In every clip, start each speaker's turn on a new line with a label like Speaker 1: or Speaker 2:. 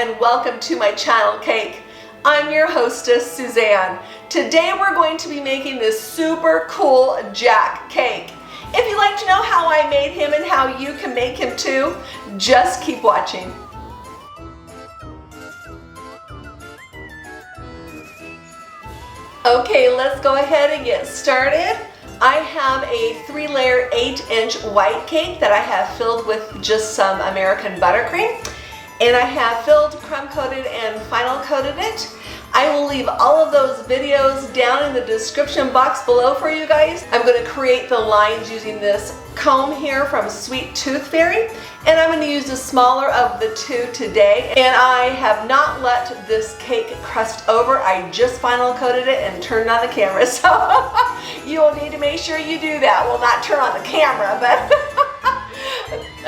Speaker 1: and welcome to my channel Cake. I'm your hostess Suzanne. Today we're going to be making this super cool Jack cake. If you'd like to know how I made him and how you can make him too, just keep watching. Okay, let's go ahead and get started. I have a 3-layer 8-inch white cake that I have filled with just some American buttercream. And I have filled, crumb coated, and final coated it. I will leave all of those videos down in the description box below for you guys. I'm going to create the lines using this comb here from Sweet Tooth Fairy. And I'm going to use the smaller of the two today. And I have not let this cake crust over. I just final coated it and turned on the camera. So you will need to make sure you do that. Well, not turn on the camera, but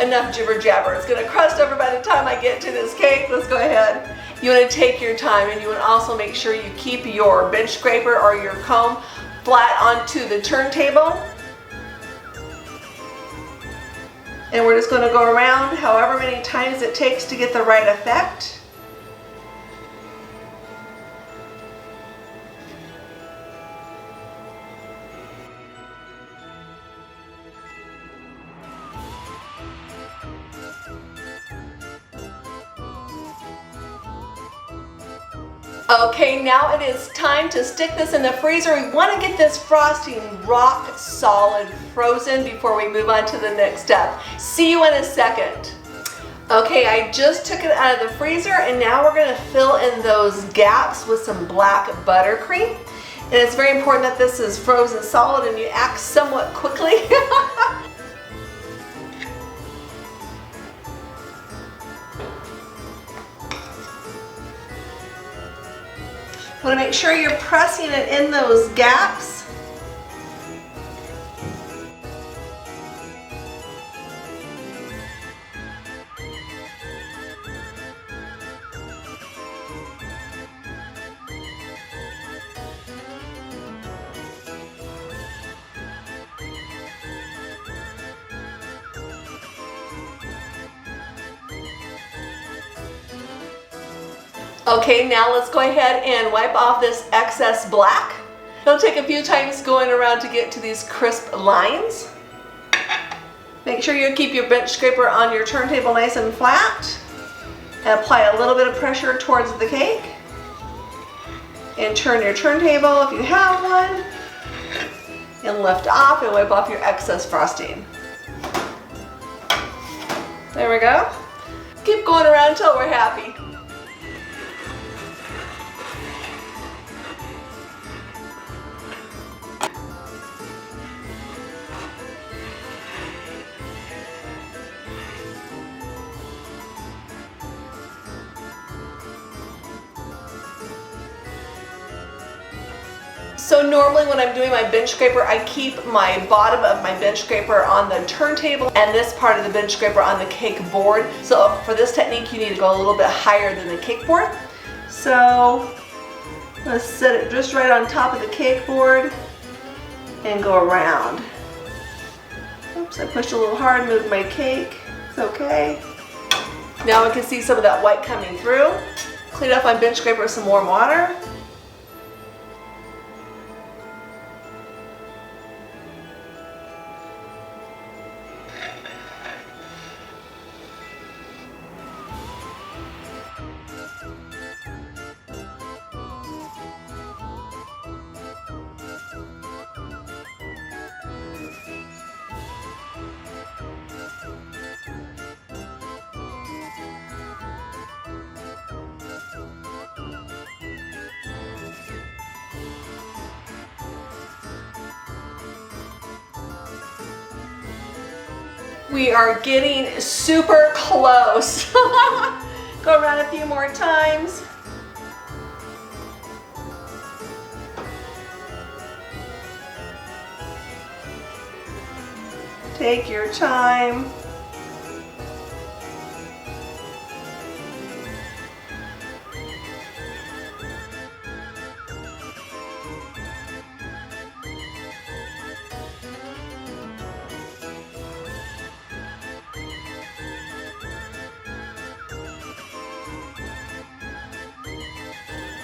Speaker 1: enough jibber jabber. It's going to crust over by the time I get to this cake. Let's go ahead. You want to take your time, and you want to also make sure you keep your bench scraper or your comb flat onto the turntable. And we're just going to go around however many times it takes to get the right effect. Okay, now it is time to stick this in the freezer. We want to get this frosting rock solid frozen before we move on to the next step. See you in a second. Okay, I just took it out of the freezer, and now we're going to fill in those gaps with some black buttercream. And it's very important that this is frozen solid and you act somewhat quickly. Want to make sure you're pressing it in those gaps. Okay, now let's go ahead and wipe off this excess black. It'll take a few times going around to get to these crisp lines. Make sure you keep your bench scraper on your turntable nice and flat. And apply a little bit of pressure towards the cake. And turn your turntable if you have one. And lift off and wipe off your excess frosting. There we go. Keep going around until we're happy. So normally when I'm doing my bench scraper, I keep my bottom of my bench scraper on the turntable and this part of the bench scraper on the cake board. So for this technique, you need to go a little bit higher than the cake board. So let's set it just right on top of the cake board and go around. Oops, I pushed a little hard, moved my cake. It's okay. Now I can see some of that white coming through. Clean up my bench scraper with some warm water. We are getting super close. Go around a few more times. Take your time.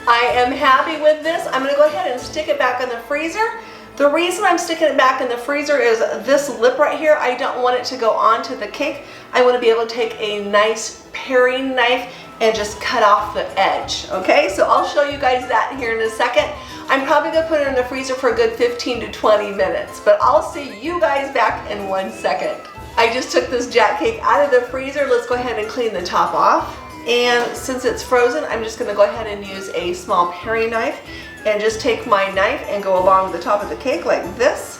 Speaker 1: I am happy with this. I'm gonna go ahead and stick it back in the freezer. The reason I'm sticking it back in the freezer is this lip right here, I don't want it to go onto the cake. I want to be able to take a nice paring knife and just cut off the edge, okay? So I'll show you guys that here in a second. I'm probably gonna put it in the freezer for a good 15 to 20 minutes, but I'll see you guys back in 1 second. I just took this Jack cake out of the freezer. Let's go ahead and clean the top off. And since it's frozen, I'm just gonna go ahead and use a small paring knife and just take my knife and go along the top of the cake like this.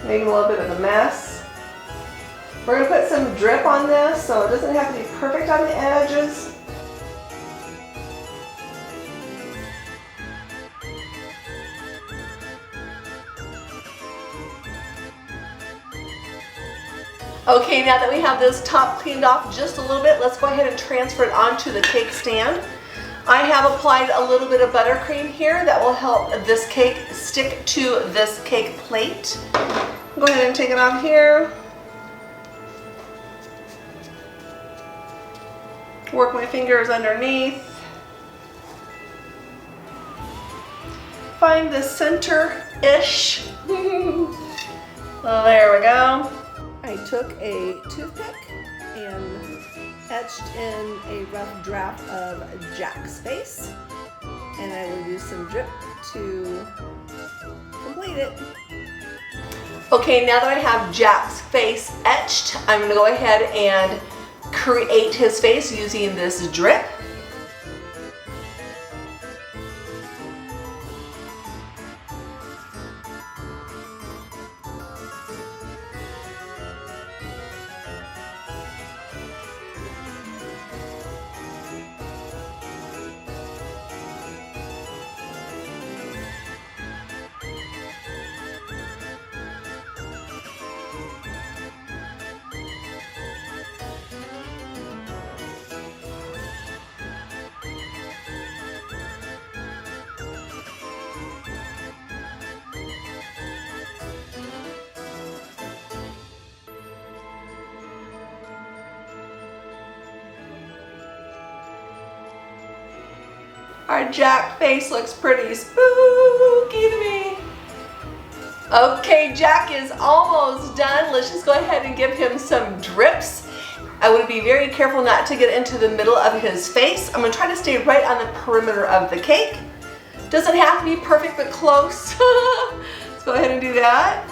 Speaker 1: Making a little bit of a mess. We're gonna put some drip on this so it doesn't have to be perfect on the edges. Okay, now that we have this top cleaned off just a little bit, let's go ahead and transfer it onto the cake stand. I have applied a little bit of buttercream here that will help this cake stick to this cake plate. Go ahead and take it off here. Work my fingers underneath. Find the center-ish. Well, there we go. I took a toothpick and etched in a rough draft of Jack's face, and I will use some drip to complete it. Okay, now that I have Jack's face etched, I'm going to go ahead and create his face using this drip. Our Jack face looks pretty spooky to me. Okay, Jack is almost done. Let's just go ahead and give him some drips. I want to be very careful not to get into the middle of his face. I'm going to try to stay right on the perimeter of the cake. Doesn't have to be perfect, but close. Let's go ahead and do that.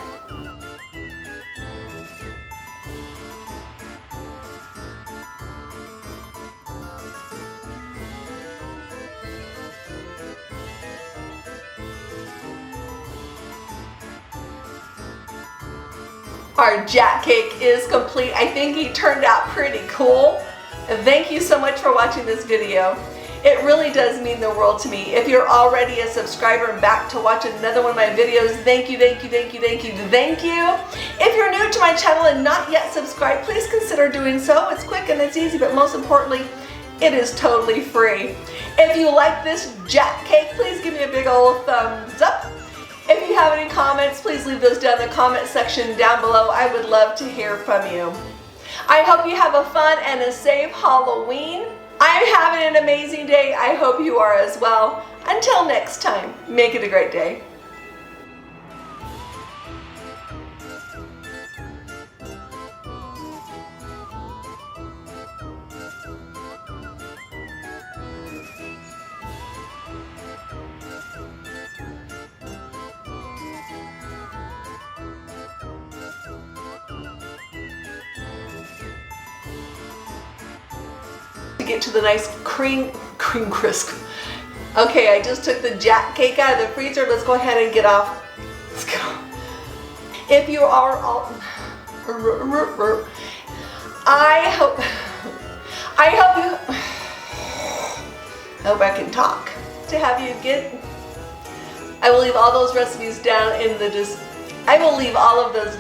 Speaker 1: Our Jack cake is complete. I think he turned out pretty cool. Thank you so much for watching this video. It really does mean the world to me. If you're already a subscriber and back to watch another one of my videos, thank you, thank you, thank you, thank you, thank you. If you're new to my channel and not yet subscribed, please consider doing so. It's quick and it's easy, but most importantly, it is totally free. If you like this Jack cake, please give me a big old thumbs up. If you have any comments, please leave those down in the comment section down below. I would love to hear from you. I hope you have a fun and a safe Halloween. I'm having an amazing day. I hope you are as well. Until next time, make it a great day. To get to the nice cream crisp. Okay, I just took the Jack cake out of the freezer. Let's go ahead and get off. Let's go. If you are all, I hope I can talk. To have you get, I will leave all those recipes down in the I will leave all of those